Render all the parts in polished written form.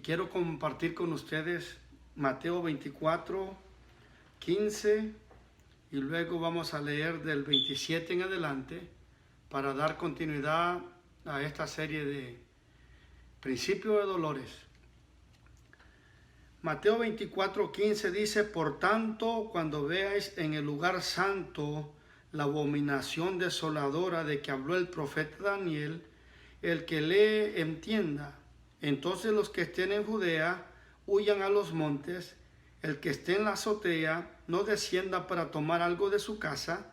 Quiero compartir con ustedes Mateo 24, 15 y luego vamos a leer del 27 en adelante para dar continuidad a esta serie de Principio de Dolores. Mateo 24, 15 dice: por tanto, cuando veáis en el lugar santo la abominación desoladora de que habló el profeta Daniel, el que lee entienda. Entonces los que estén en Judea huyan a los montes, el que esté en la azotea no descienda para tomar algo de su casa,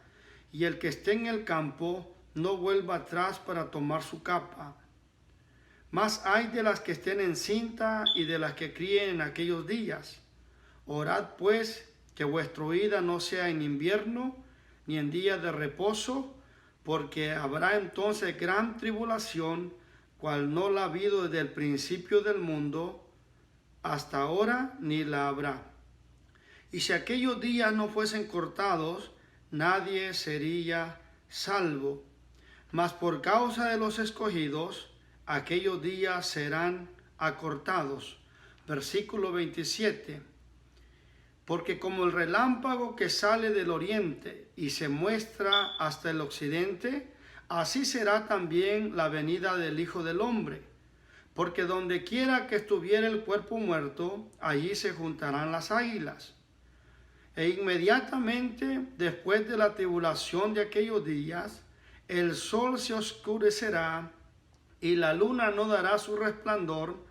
y el que esté en el campo no vuelva atrás para tomar su capa. Mas hay de las que estén encinta y de las que críen en aquellos días. Orad pues que vuestra huida no sea en invierno ni en día de reposo, porque habrá entonces gran tribulación, cual no la ha habido desde el principio del mundo hasta ahora, ni la habrá. Y si aquellos días no fuesen cortados, nadie sería salvo. Mas por causa de los escogidos, aquellos días serán acortados. Versículo 27. Porque como el relámpago que sale del oriente y se muestra hasta el occidente, así será también la venida del Hijo del Hombre. Porque donde quiera que estuviera el cuerpo muerto, allí se juntarán las águilas. E inmediatamente después de la tribulación de aquellos días, el sol se oscurecerá, y la luna no dará su resplandor,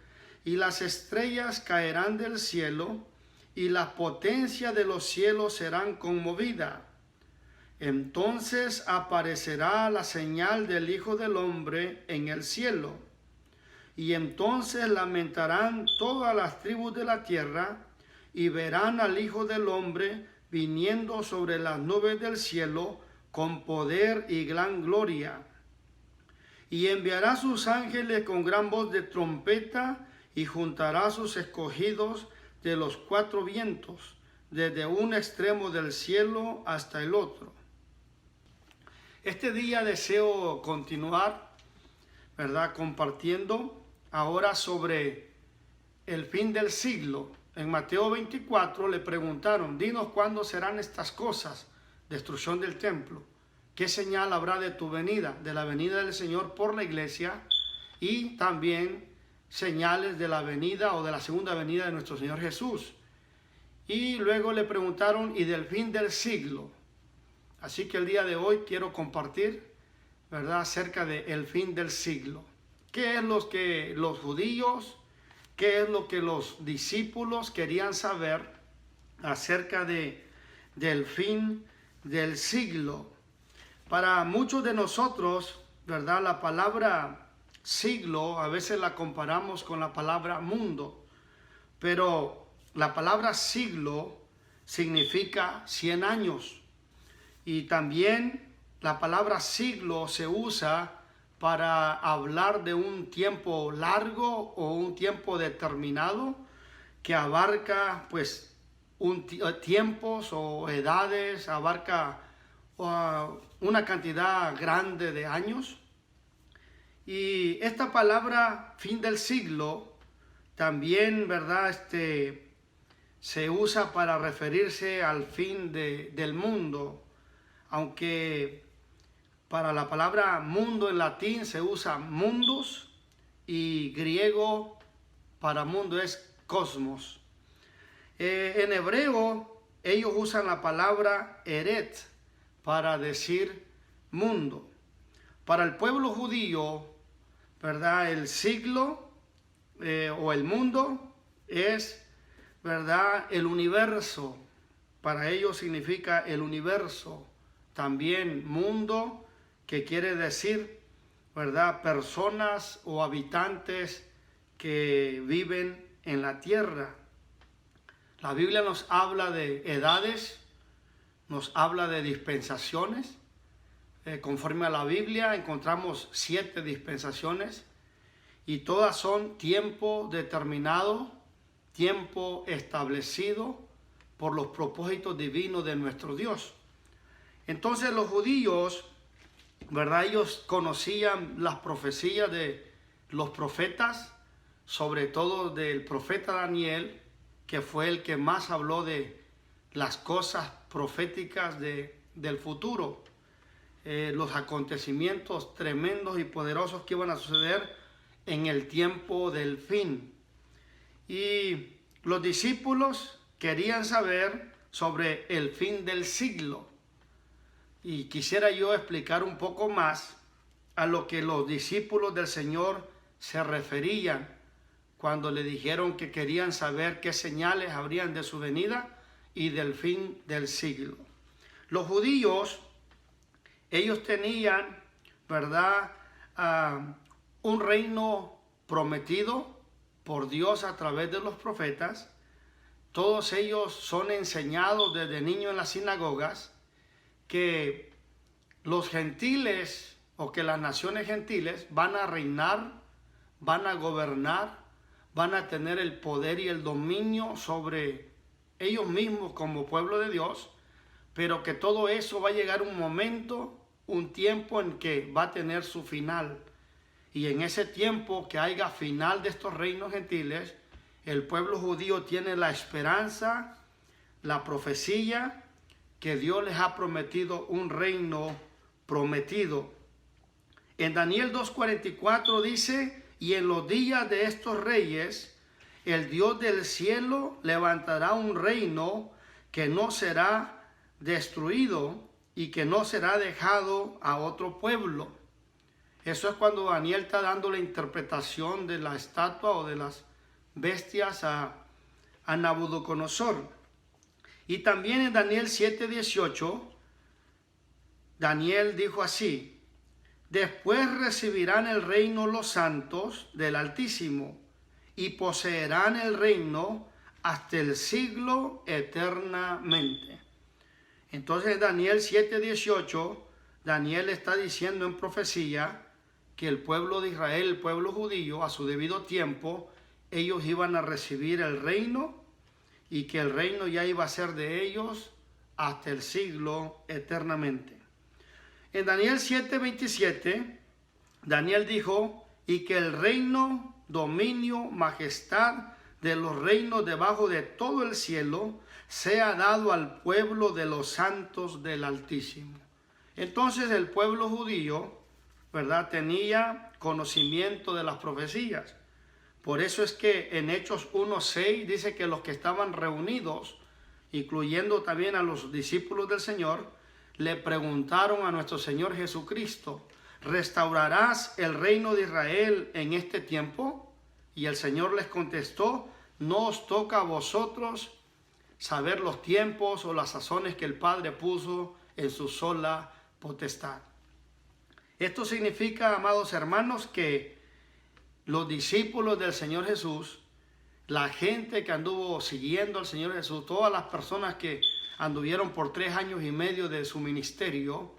y las estrellas caerán del cielo, y las potencias de los cielos serán conmovidas. Entonces aparecerá la señal del Hijo del Hombre en el cielo, y entonces lamentarán todas las tribus de la tierra, y verán al Hijo del Hombre viniendo sobre las nubes del cielo con poder y gran gloria. Y enviará sus ángeles con gran voz de trompeta, y juntará a sus escogidos de los cuatro vientos, desde un extremo del cielo hasta el otro. Este día deseo continuar, ¿verdad?, compartiendo ahora sobre el fin del siglo. En Mateo 24 le preguntaron: dinos cuándo serán estas cosas, destrucción del templo. ¿Qué señal habrá de tu venida, de la venida del Señor por la iglesia, y también señales de la venida o de la segunda venida de nuestro Señor Jesús? Y luego le preguntaron: y del fin del siglo. Así que el día de hoy quiero compartir, ¿verdad?, acerca del fin del siglo. ¿Qué es lo que los judíos, qué es lo que los discípulos querían saber acerca del fin del siglo? Para muchos de nosotros, ¿verdad?, la palabra siglo a veces la comparamos con la palabra mundo, pero la palabra siglo significa 100 años. Y también la palabra siglo se usa para hablar de un tiempo largo o un tiempo determinado que abarca pues tiempos o edades, abarca una cantidad grande de años. Y esta palabra fin del siglo también, ¿verdad?, se usa para referirse al fin del mundo. Aunque para la palabra mundo en latín se usa mundus, y griego para mundo es cosmos. En hebreo ellos usan la palabra eret para decir mundo. Para el pueblo judío, ¿verdad?, el siglo o el mundo es, ¿verdad?, el universo. Para ellos significa el universo. También mundo, que quiere decir, ¿verdad?, personas o habitantes que viven en la tierra. La Biblia nos habla de edades, nos habla de dispensaciones. Conforme a la Biblia encontramos 7 dispensaciones, y todas son tiempo determinado, tiempo establecido por los propósitos divinos de nuestro Dios. Entonces los judíos, ¿verdad?, ellos conocían las profecías de los profetas, sobre todo del profeta Daniel, que fue el que más habló de las cosas proféticas del futuro, los acontecimientos tremendos y poderosos que iban a suceder en el tiempo del fin. Y los discípulos querían saber sobre el fin del siglo. Y quisiera yo explicar un poco más a lo que los discípulos del Señor se referían cuando le dijeron que querían saber qué señales habrían de su venida y del fin del siglo. Los judíos, ellos tenían, ¿verdad?, un reino prometido por Dios a través de los profetas. Todos ellos son enseñados desde niños en las sinagogas que los gentiles o que las naciones gentiles van a reinar, van a gobernar, van a tener el poder y el dominio sobre ellos mismos como pueblo de Dios, pero que todo eso va a llegar un momento, un tiempo en que va a tener su final. Y en ese tiempo que haya final de estos reinos gentiles, el pueblo judío tiene la esperanza, la profecía, que Dios les ha prometido un reino prometido. En Daniel 2:44 dice: y en los días de estos reyes, el Dios del cielo levantará un reino que no será destruido y que no será dejado a otro pueblo. Eso es cuando Daniel está dando la interpretación de la estatua o de las bestias a Nabucodonosor. Y también en Daniel 7:18, Daniel dijo así: después recibirán el reino los santos del Altísimo y poseerán el reino hasta el siglo eternamente. Entonces en Daniel 7:18, Daniel está diciendo en profecía que el pueblo de Israel, el pueblo judío, a su debido tiempo, ellos iban a recibir el reino y que el reino ya iba a ser de ellos hasta el siglo eternamente. En Daniel 7:27, Daniel dijo: y que el reino, dominio, majestad de los reinos debajo de todo el cielo sea dado al pueblo de los santos del Altísimo. Entonces el pueblo judío, ¿verdad?, tenía conocimiento de las profecías. Por eso es que en Hechos 1:6 dice que los que estaban reunidos, incluyendo también a los discípulos del Señor, le preguntaron a nuestro Señor Jesucristo: ¿restaurarás el reino de Israel en este tiempo? Y el Señor les contestó: no os toca a vosotros saber los tiempos o las sazones que el Padre puso en su sola potestad. Esto significa, amados hermanos, que los discípulos del Señor Jesús, la gente que anduvo siguiendo al Señor Jesús, todas las personas que anduvieron por 3 años y medio de su ministerio,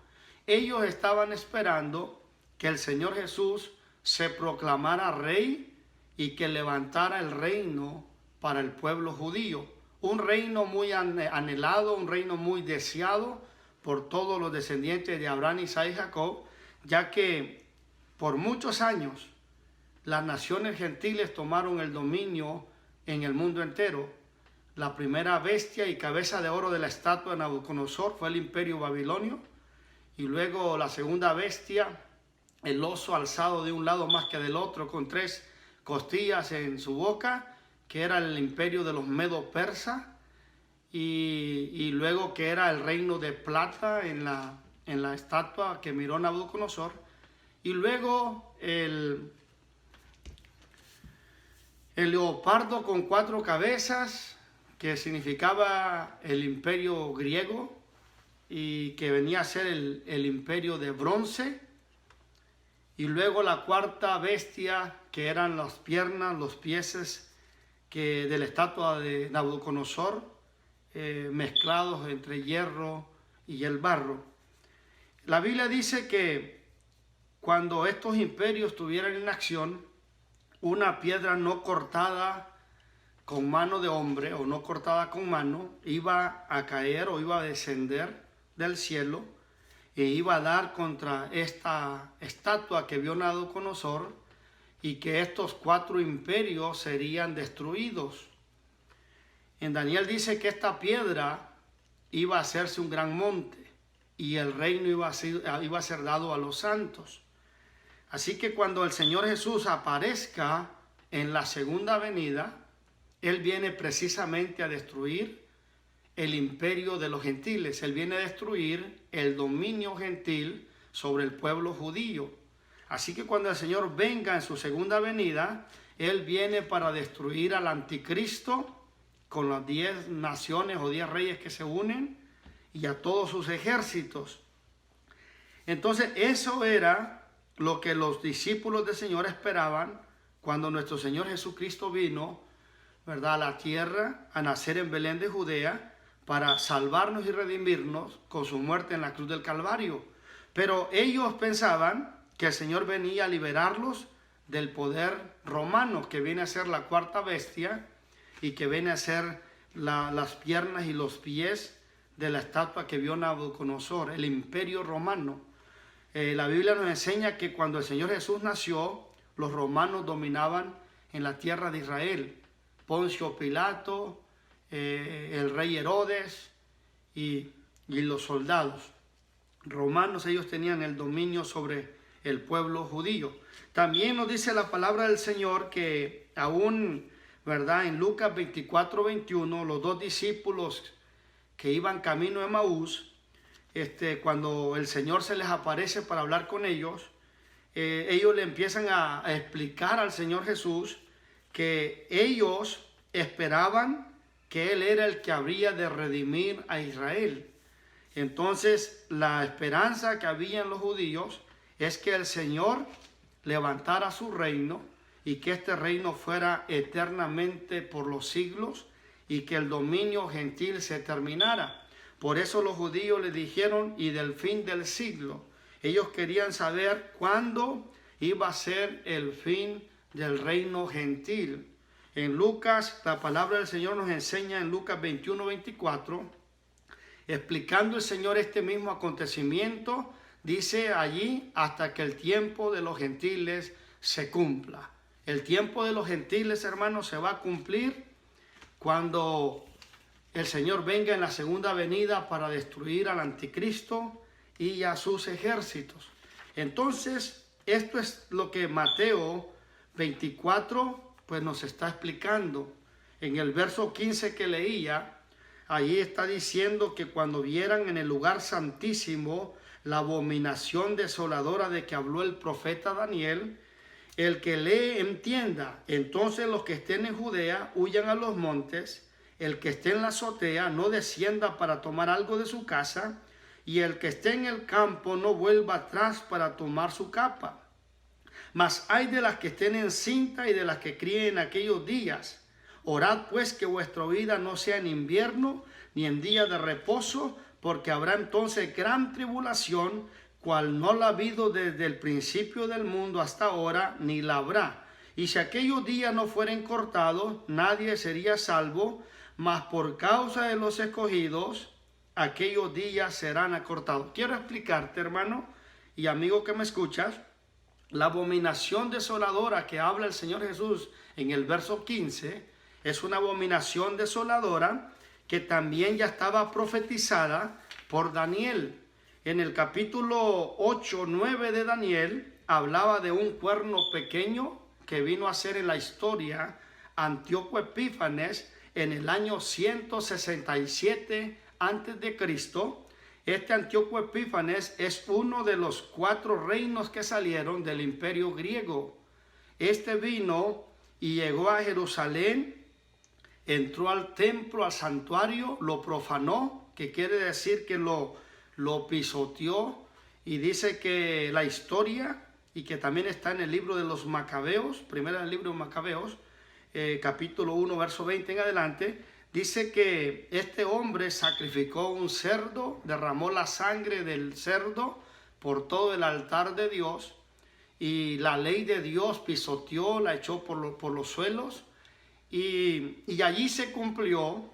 ellos estaban esperando que el Señor Jesús se proclamara rey y que levantara el reino para el pueblo judío. Un reino muy anhelado, un reino muy deseado por todos los descendientes de Abraham, Isaac y Jacob, ya que por muchos años las naciones gentiles tomaron el dominio en el mundo entero. La primera bestia y cabeza de oro de la estatua de Nabucodonosor fue el imperio babilonio, y luego la segunda bestia, el oso alzado de un lado más que del otro con 3 costillas en su boca, que era el imperio de los medo-persas, y luego que era el reino de plata en la estatua que miró Nabucodonosor, y luego el leopardo con 4 cabezas, que significaba el imperio griego y que venía a ser el imperio de bronce, y luego la cuarta bestia, que eran las piernas, los pies de la estatua de Nabucodonosor, mezclados entre hierro y el barro. La Biblia dice que cuando estos imperios estuvieran en acción, una piedra no cortada con mano de hombre o no cortada con mano iba a caer o iba a descender del cielo e iba a dar contra esta estatua que vio Nabucodonosor, y que estos 4 imperios serían destruidos. En Daniel dice que esta piedra iba a hacerse un gran monte y el reino iba a ser dado a los santos. Así que cuando el Señor Jesús aparezca en la segunda venida, Él viene precisamente a destruir el imperio de los gentiles. Él viene a destruir el dominio gentil sobre el pueblo judío. Así que cuando el Señor venga en su segunda venida, Él viene para destruir al anticristo con las 10 naciones o 10 reyes que se unen y a todos sus ejércitos. Entonces eso era lo que los discípulos del Señor esperaban cuando nuestro Señor Jesucristo vino, ¿verdad?, a la tierra, a nacer en Belén de Judea, para salvarnos y redimirnos con su muerte en la cruz del Calvario. Pero ellos pensaban que el Señor venía a liberarlos del poder romano, que viene a ser la 4ª bestia y que viene a ser las piernas y los pies de la estatua que vio Nabucodonosor, el imperio romano. La Biblia nos enseña que cuando el Señor Jesús nació, los romanos dominaban en la tierra de Israel. Poncio Pilato, el rey Herodes y los soldados romanos, ellos tenían el dominio sobre el pueblo judío. También nos dice la palabra del Señor que aún, ¿verdad?, en Lucas 24:21, los 2 discípulos que iban camino a Emaús, cuando el Señor se les aparece para hablar con ellos, ellos le empiezan a explicar al Señor Jesús que ellos esperaban que Él era el que habría de redimir a Israel. Entonces, la esperanza que había en los judíos es que el Señor levantara su reino y que este reino fuera eternamente por los siglos y que el dominio gentil se terminara. Por eso los judíos le dijeron, y del fin del siglo. Ellos querían saber cuándo iba a ser el fin del reino gentil. En Lucas, la palabra del Señor nos enseña en Lucas 21:24, explicando el Señor este mismo acontecimiento, dice allí, hasta que el tiempo de los gentiles se cumpla. El tiempo de los gentiles, hermanos, se va a cumplir cuando el Señor venga en la segunda venida para destruir al anticristo y a sus ejércitos. Entonces, esto es lo que Mateo 24 pues nos está explicando. En el verso 15 que leía, allí está diciendo que cuando vieran en el lugar santísimo la abominación desoladora de que habló el profeta Daniel, el que lee entienda. Entonces los que estén en Judea huyan a los montes, el que esté en la azotea no descienda para tomar algo de su casa, y el que esté en el campo no vuelva atrás para tomar su capa. Mas hay de las que estén en cinta y de las que críen en aquellos días. Orad pues que vuestra vida no sea en invierno ni en día de reposo, porque habrá entonces gran tribulación, cual no la ha habido desde el principio del mundo hasta ahora, ni la habrá. Y si aquellos días no fueren cortados, nadie sería salvo, mas por causa de los escogidos, aquellos días serán acortados. Quiero explicarte, hermano y amigo que me escuchas, la abominación desoladora que habla el Señor Jesús en el verso 15 es una abominación desoladora que también ya estaba profetizada por Daniel. En el capítulo 8-9 de Daniel hablaba de un cuerno pequeño que vino a ser en la historia Antíoco Epífanes en el año 167 antes de Cristo. Este Antíoco Epífanes es uno de los 4 reinos que salieron del imperio griego. Este vino y llegó a Jerusalén, entró al templo, al santuario, lo profanó, que quiere decir que lo pisoteó, y dice que la historia, y que también está en el libro de los Macabeos, primero en el libro de Macabeos, capítulo 1, verso 20 en adelante, dice que este hombre sacrificó un cerdo, derramó la sangre del cerdo por todo el altar de Dios, y la ley de Dios pisoteó, la echó por los suelos, y allí se cumplió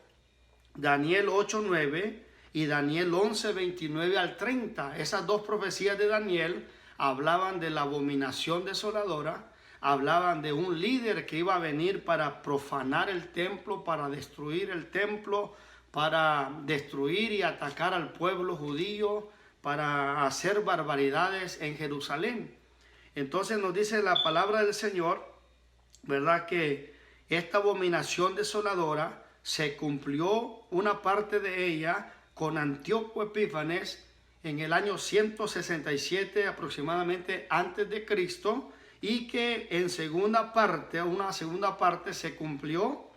Daniel 8:9 y Daniel 11:29 al 30. Esas 2 profecías de Daniel hablaban de la abominación desoladora. hablaban de un líder que iba a venir para profanar el templo, para destruir el templo, para destruir y atacar al pueblo judío, para hacer barbaridades en Jerusalén. Entonces nos dice la palabra del Señor, ¿verdad?, que esta abominación desoladora se cumplió una parte de ella con Antíoco Epífanes en el año 167 aproximadamente antes de Cristo, y que en una segunda parte se cumplió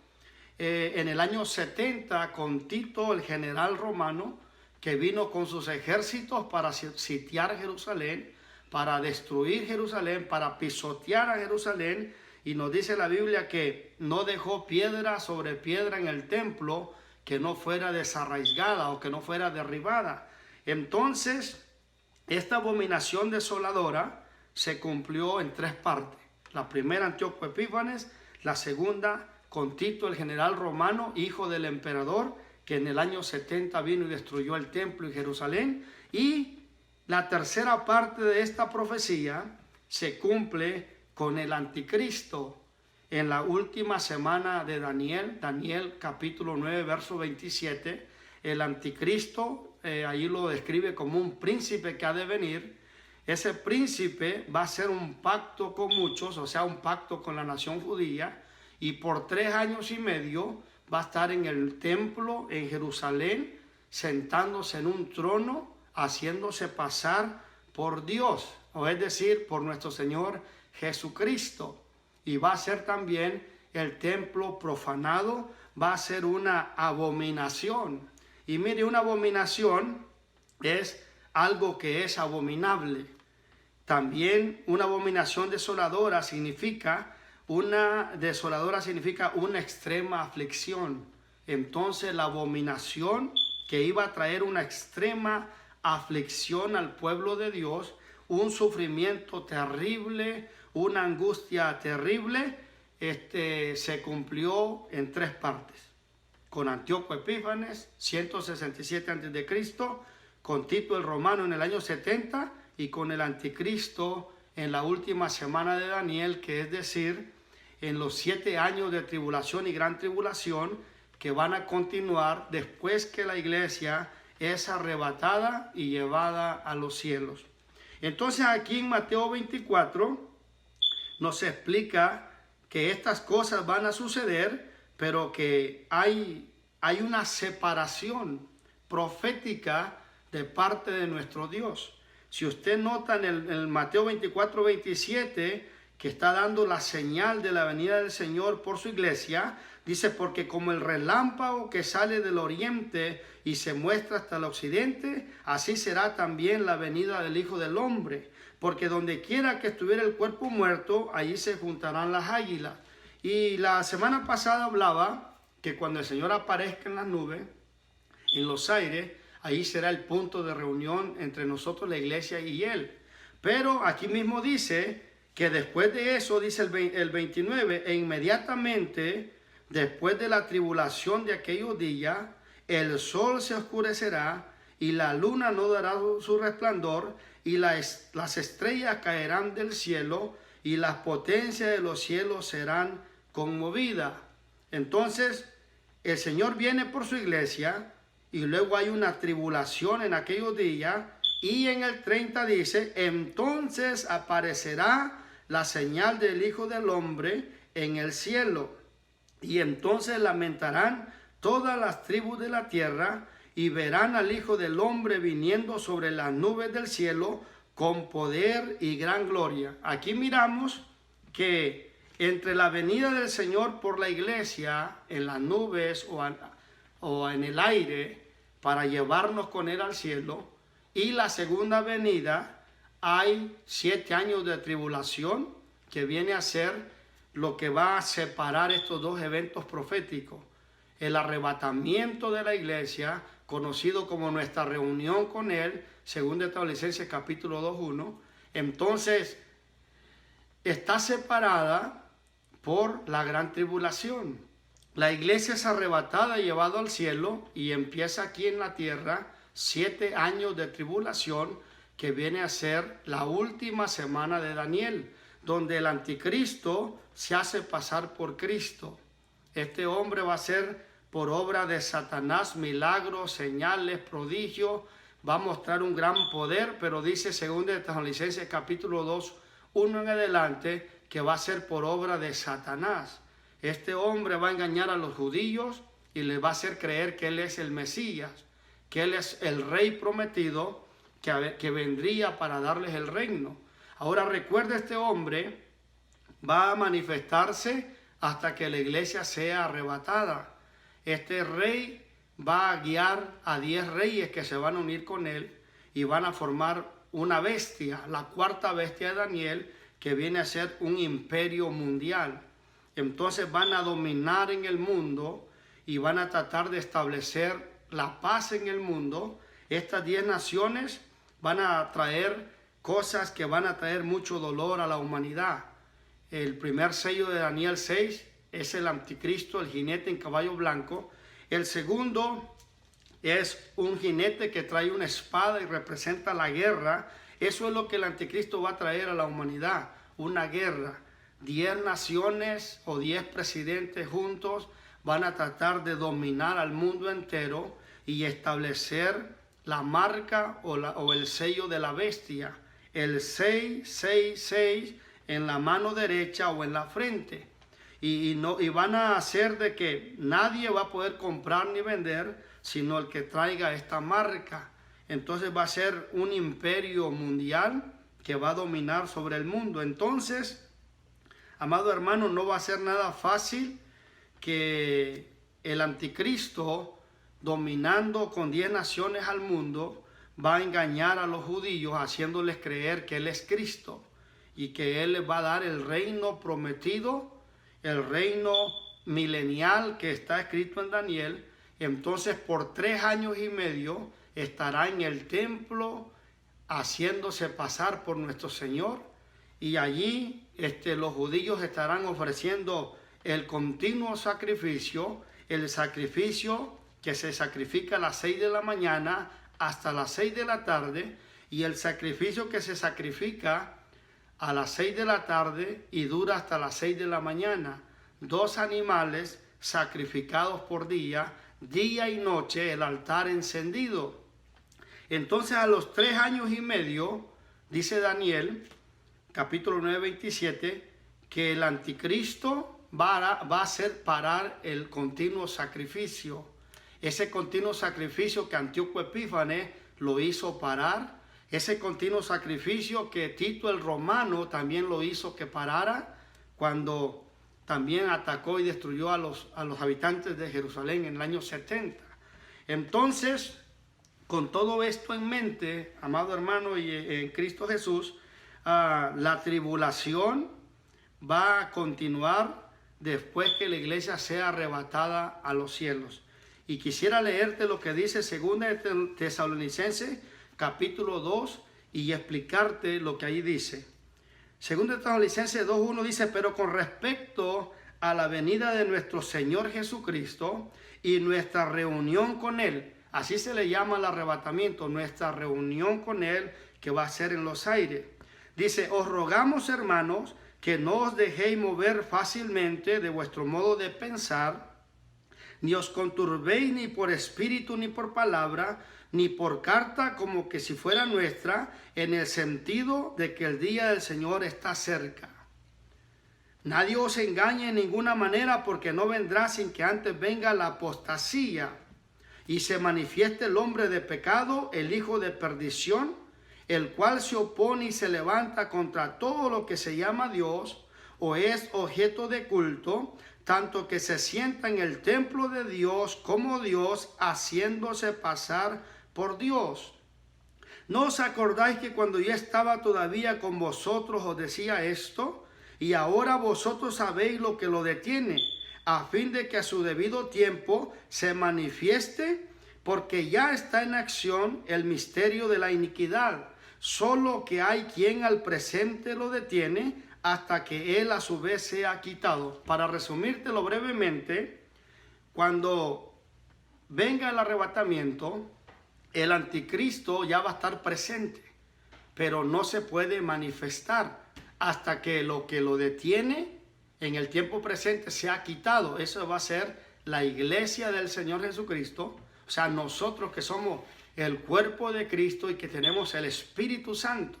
en el año 70 con Tito, el general romano, que vino con sus ejércitos para sitiar Jerusalén, para destruir Jerusalén, para pisotear a Jerusalén. Y nos dice la Biblia que no dejó piedra sobre piedra en el templo que no fuera desarraigada o que no fuera derribada. Entonces, esta abominación desoladora se cumplió en tres partes. La primera, Antíoco Epífanes; la segunda, con Tito, el general romano, hijo del emperador, que en el año 70 vino y destruyó el templo y Jerusalén. Y la tercera parte de esta profecía se cumple con el anticristo en la última semana de Daniel capítulo 9, verso 27. El anticristo, ahí lo describe como un príncipe que ha de venir. Ese príncipe va a hacer un pacto con muchos, o sea, un pacto con la nación judía, y por 3 años y medio va a estar en el templo en Jerusalén, sentándose en un trono, haciéndose pasar por Dios, o es decir, por nuestro Señor Jesucristo. Y va a ser también el templo profanado, va a ser una abominación. Y mire, una abominación es algo que es abominable. También una abominación desoladora significa una extrema aflicción. Entonces la abominación que iba a traer una extrema aflicción al pueblo de Dios, un sufrimiento terrible, una angustia terrible, se cumplió en 3 partes. Con Antíoco Epífanes, 167 a.C., con Tito el romano en el año 70, y con el anticristo en la última semana de Daniel, que es decir, en los 7 años de tribulación y gran tribulación que van a continuar después que la iglesia es arrebatada y llevada a los cielos. Entonces aquí en Mateo 24 nos explica que estas cosas van a suceder, pero que hay una separación profética de parte de nuestro Dios. Si usted nota en el Mateo 24, 27, que está dando la señal de la venida del Señor por su iglesia, dice: porque como el relámpago que sale del oriente y se muestra hasta el occidente, así será también la venida del Hijo del Hombre. Porque donde quiera que estuviera el cuerpo muerto, allí se juntarán las águilas. Y la semana pasada hablaba que cuando el Señor aparezca en las nubes, en los aires, ahí será el punto de reunión entre nosotros, la iglesia, y Él. Pero aquí mismo dice que después de eso, dice el 29, e inmediatamente después de la tribulación de aquellos días, el sol se oscurecerá y la luna no dará su resplandor, y las estrellas caerán del cielo, y las potencias de los cielos serán conmovidas. Entonces, el Señor viene por su iglesia, y luego hay una tribulación en aquellos días, y en el 30 dice: entonces aparecerá la señal del Hijo del Hombre en el cielo, y entonces lamentarán todas las tribus de la tierra, y verán al Hijo del Hombre viniendo sobre las nubes del cielo con poder y gran gloria. Aquí miramos que entre la venida del Señor por la iglesia en las nubes o en el aire para llevarnos con Él al cielo, y la segunda venida, hay 7 años de tribulación, que viene a ser lo que va a separar estos dos eventos proféticos: el arrebatamiento de la iglesia, conocido como nuestra reunión con Él, según Tesalonicenses capítulo 2:1. Entonces está separada por la gran tribulación. La iglesia es arrebatada y llevada al cielo, y empieza aquí en la tierra 7 años de tribulación, que viene a ser la última semana de Daniel. donde el anticristo se hace pasar por Cristo. Este hombre va a ser por obra de Satanás milagros, señales, prodigios, va a mostrar un gran poder, pero dice 2 de Tesalonicenses capítulo 2, 1 en adelante, que va a ser por obra de Satanás. Este hombre va a engañar a los judíos y les va a hacer creer que él es el Mesías, que él es el rey prometido, que vendría para darles el reino. Ahora recuerda, este hombre va a manifestarse hasta que la iglesia sea arrebatada. Este rey va a guiar a 10 reyes que se van a unir con él y van a formar una bestia, la cuarta bestia de Daniel, que viene a ser un imperio mundial. Entonces van a dominar en el mundo y van a tratar de establecer la paz en el mundo. Estas 10 naciones van a traer cosas que van a traer mucho dolor a la humanidad. El primer sello de Daniel 6 es el anticristo, el jinete en caballo blanco. El segundo es un jinete que trae una espada y representa la guerra. Eso es lo que el anticristo va a traer a la humanidad, una guerra. 10 naciones o 10 presidentes juntos van a tratar de dominar al mundo entero y establecer la marca o el sello de la bestia. El 666 en la mano derecha o en la frente. Y van a hacer de que nadie va a poder comprar ni vender, sino el que traiga esta marca. Entonces va a ser un imperio mundial que va a dominar sobre el mundo. Entonces, amado hermano, no va a ser nada fácil que el anticristo, dominando con 10 naciones al mundo, va a engañar a los judíos haciéndoles creer que él es Cristo y que él les va a dar el reino prometido, el reino milenial que está escrito en Daniel. Entonces por 3 años y medio estará en el templo haciéndose pasar por nuestro Señor, y allí los judíos estarán ofreciendo el continuo sacrificio, el sacrificio que se sacrifica a las 6 de la mañana hasta las 6 de la tarde, y el sacrificio que se sacrifica a las 6 de la tarde y dura hasta las 6 de la mañana. 2 animales sacrificados por día, día y noche, el altar encendido. Entonces a los 3 años y medio, dice Daniel, capítulo 9, 27, que el anticristo va a hacer parar el continuo sacrificio. Ese continuo sacrificio que Antíoco Epífanes lo hizo parar, ese continuo sacrificio que Tito el Romano también lo hizo que parara cuando también atacó y destruyó a los habitantes de Jerusalén en el año 70. Entonces, con todo esto en mente, amado hermano, y en Cristo Jesús, la tribulación va a continuar después que la iglesia sea arrebatada a los cielos. Y quisiera leerte lo que dice 2 de Tesalonicenses capítulo 2 y explicarte lo que ahí dice. 2 de Tesalonicenses 2:1 dice: pero con respecto a la venida de nuestro Señor Jesucristo y nuestra reunión con Él, así se le llama el arrebatamiento, nuestra reunión con Él, que va a ser en los aires. Dice: os rogamos, hermanos, que no os dejéis mover fácilmente de vuestro modo de pensar, ni os conturbéis ni por espíritu ni por palabra, ni por carta como que si fuera nuestra, en el sentido de que el día del Señor está cerca. Nadie os engañe en ninguna manera, porque no vendrá sin que antes venga la apostasía y se manifieste el hombre de pecado, el hijo de perdición, el cual se opone y se levanta contra todo lo que se llama Dios o es objeto de culto, tanto que se sienta en el templo de Dios como Dios, haciéndose pasar por Dios. ¿No os acordáis que cuando yo estaba todavía con vosotros os decía esto? Y ahora vosotros sabéis lo que lo detiene, a fin de que a su debido tiempo se manifieste, porque ya está en acción el misterio de la iniquidad, solo que hay quien al presente lo detiene, hasta que él a su vez sea quitado. Para resumírtelo brevemente, cuando venga el arrebatamiento, el anticristo ya va a estar presente, pero no se puede manifestar hasta que lo detiene en el tiempo presente sea quitado. Eso va a ser la iglesia del Señor Jesucristo, o sea, nosotros que somos el cuerpo de Cristo y que tenemos el Espíritu Santo.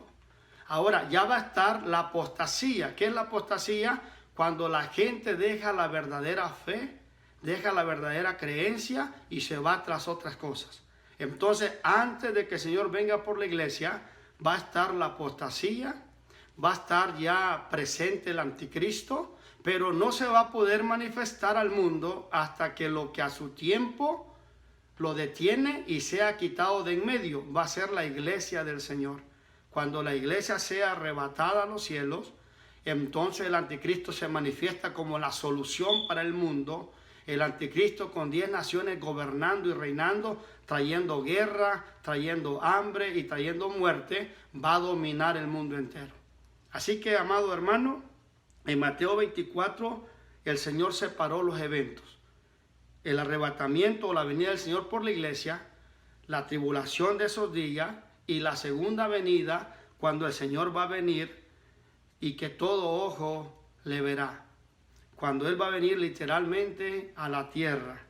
Ahora ya va a estar la apostasía. ¿Qué es la apostasía? Cuando la gente deja la verdadera fe, deja la verdadera creencia y se va tras otras cosas. Entonces, antes de que el Señor venga por la iglesia, va a estar la apostasía, va a estar ya presente el anticristo, pero no se va a poder manifestar al mundo hasta que lo que a su tiempo lo detiene y sea quitado de en medio. Va a ser la iglesia del Señor. Cuando la iglesia sea arrebatada a los cielos, entonces el anticristo se manifiesta como la solución para el mundo. El anticristo con 10 naciones gobernando y reinando, trayendo guerra, trayendo hambre y trayendo muerte, va a dominar el mundo entero. Así que, amado hermano, en Mateo 24, el Señor separó los eventos. El arrebatamiento o la venida del Señor por la iglesia, la tribulación de esos días y la segunda venida, cuando el Señor va a venir y que todo ojo le verá. Cuando Él va a venir literalmente a la tierra.